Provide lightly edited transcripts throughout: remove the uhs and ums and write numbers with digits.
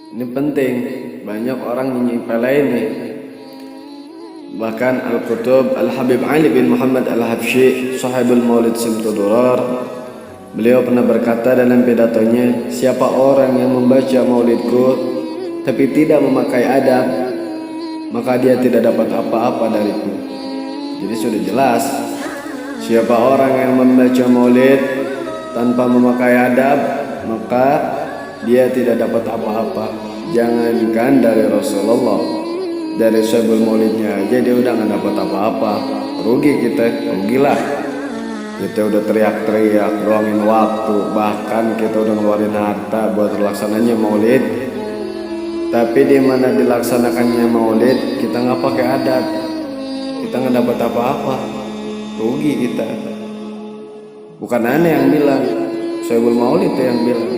Ini penting, banyak orang menyepelein nih. Bahkan Al-Qutub Al-Habib Ali bin Muhammad Al-Habsyi, Sahibul Maulid Simtudurar, beliau pernah berkata dalam pidatonya, siapa orang yang membaca maulidku tapi tidak memakai adab, maka dia tidak dapat apa-apa dariku. Jadi sudah jelas, siapa orang yang membaca maulid tanpa memakai adab, maka dia tidak dapat apa-apa. Jangankan dari Rasulullah, dari Sahibul Maulidnya aja dia udah gak dapat apa-apa. Rugi kita, rugilah. Kita udah teriak-teriak, doangin waktu, bahkan kita udah ngeluarin harta buat terlaksananya maulid. Tapi di mana dilaksanakannya maulid, kita nggak pakai adat, kita nggak dapat apa-apa, rugi kita. Bukan aneh yang bilang, Sahibul Maulid itu yang bilang.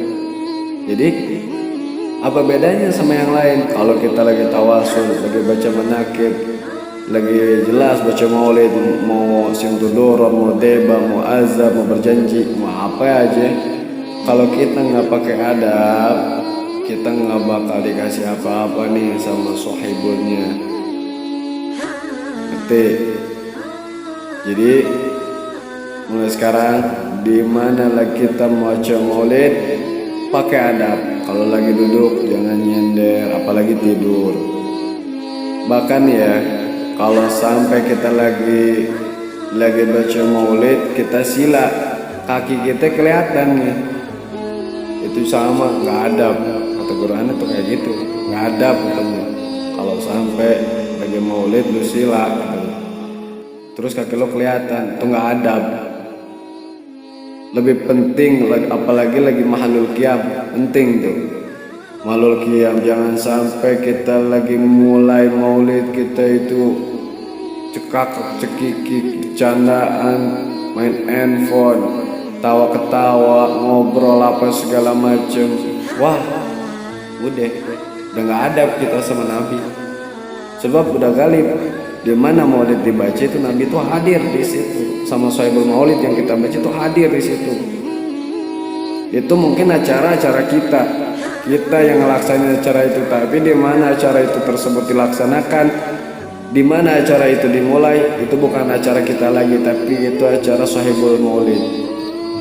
Jadi apa bedanya sama yang lain? Kalau kita lagi tawasul, lagi baca manakib, lagi jelas baca maulid, mau simtudoro, mau deba, mau azab, mau berjanji, mau apa aja, kalau kita nggak pakai adab, kita nggak bakal dikasih apa-apa nih sama sohibulnya. Ngerti? Jadi mulai sekarang di mana lagi kita mau baca maulid, pakai adab. Kalau lagi duduk jangan nyender, apalagi tidur. Bahkan ya, kalau sampai kita lagi baca maulid, kita sila, kaki kita kelihatan nih, itu sama nggak adab. Kata Quran itu kayak gitu, nggak adab katanya. Kalau sampai lagi maulid lu sila katanya, terus kaki lo kelihatan, itu nggak adab. Lebih penting, apalagi lagi mahalul qiyam, penting tuh mahalul qiyam. Jangan sampai kita lagi mulai maulid kita itu cekak cekiki, candaan, main handphone, tawa ketawa, ngobrol apa segala macem. Wah, udah nggak adab kita sama Nabi. Sebab udah kali di mana maulid dibaca itu Nabi itu hadir di situ, sama Sahibul Maulid yang kita baca itu hadir di situ. Itu mungkin acara-acara kita yang ngelaksanain acara itu, tapi di mana acara itu tersebut dilaksanakan, di mana acara itu dimulai, itu bukan acara kita lagi, tapi itu acara Sahibul Maulid.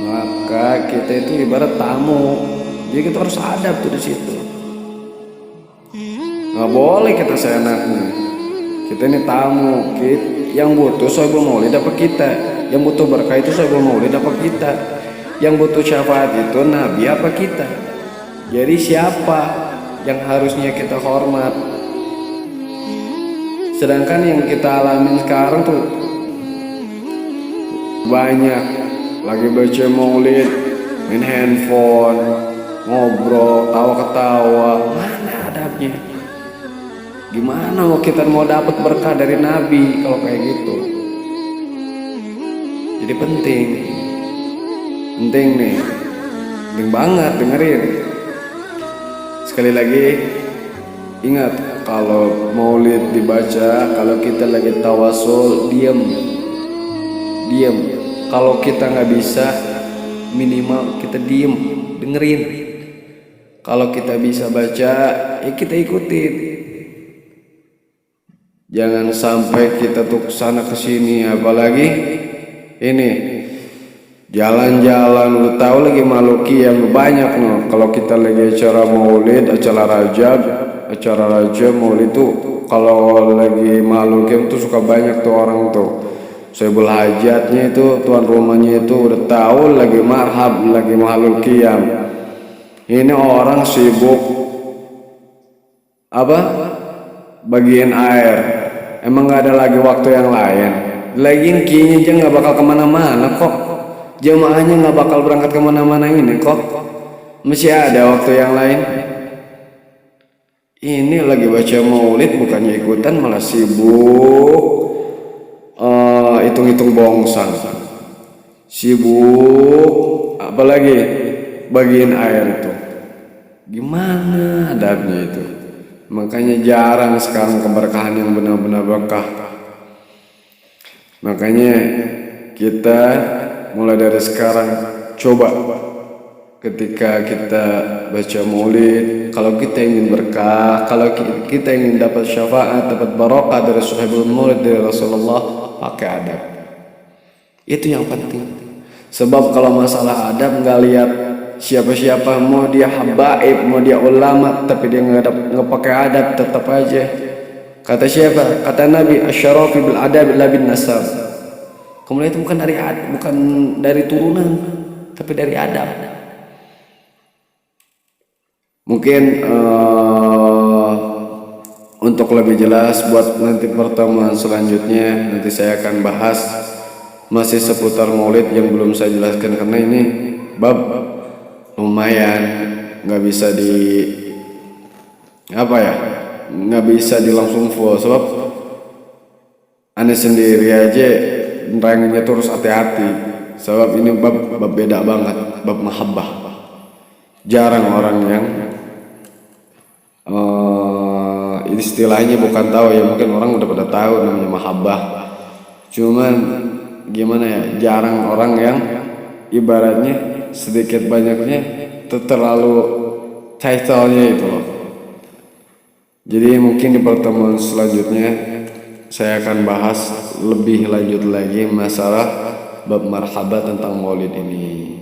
Maka kita itu ibarat tamu, jadi kita harus adab tuh di situ. Nggak boleh kita seenaknya. Kita ini tamu, yang butuh Sahibul Maulid apa kita? Yang butuh berkah itu Sahibul Maulid apa kita? Yang butuh syafaat itu Nabi apa kita? Jadi siapa yang harusnya kita hormat? Sedangkan yang kita alamin sekarang tuh banyak lagi baca maulid, main handphone, ngobrol, tawa-ketawa. Mana adabnya? Gimana mau kita mau dapat berkah dari Nabi kalau kayak gitu? Jadi penting nih, penting banget dengerin. Sekali lagi ingat, kalau maulid dibaca, kalau kita lagi tawasul, diam. Kalau kita nggak bisa, minimal kita diem, dengerin. Kalau kita bisa baca, ya kita ikutin. Jangan sampai kita tuh kesana kesini, apalagi ini jalan-jalan. Lu tahu lagi maluki yang banyak no. Kalau kita lagi acara maulid, acara rajab maulid tuh, kalau lagi maluki tuh suka banyak tuh orang tuh. Sebel hajatnya itu, tuan rumahnya itu udah tahu lagi marhab, lagi mahalul qiyam. Ini orang sibuk apa? Bagian air. Emang gak ada lagi waktu yang lain. Lagian kayaknya aja gak bakal kemana-mana kok. Jamaahnya gak bakal berangkat kemana-mana ini kok. Masih ada waktu yang lain. Ini lagi baca maulid, bukannya ikutan malah sibuk hitung-hitung bongsang, sibuk apalagi bagian air itu. Gimana adabnya itu? Makanya jarang sekarang keberkahan yang benar-benar berkah. Makanya kita mulai dari sekarang coba ketika kita baca maulid, kalau kita ingin berkah, kalau kita ingin dapat syafaat, dapat barokah dari sahibul maulid dari Rasulullah, pakai adab. Itu yang penting. Sebab kalau masalah adab nggak lihat siapa-siapa, mau dia habaib, mau dia ulama, tapi dia nggak pakai adab, tetap aja. Kata siapa? Kata Nabi, asyarafi bil adab la bin nasab. Kemuliaan itu bukan dari turunan, tapi dari adab. Mungkin untuk lebih jelas buat nanti pertemuan selanjutnya, nanti saya akan bahas masih seputar maulid yang belum saya jelaskan, karena ini bab lumayan nggak bisa nggak bisa langsung full, sebab aneh sendiri aja nerangnya terus hati-hati, sebab ini bab beda banget, bab mahabbah. Jarang orang yang istilahnya bukan tahu ya, mungkin orang udah pada tahu namanya mahabbah, cuman gimana ya, jarang orang yang ibaratnya sedikit banyaknya terlalu title-nya itu loh. Jadi mungkin di pertemuan selanjutnya saya akan bahas lebih lanjut lagi masalah bab marhabat tentang maulid ini.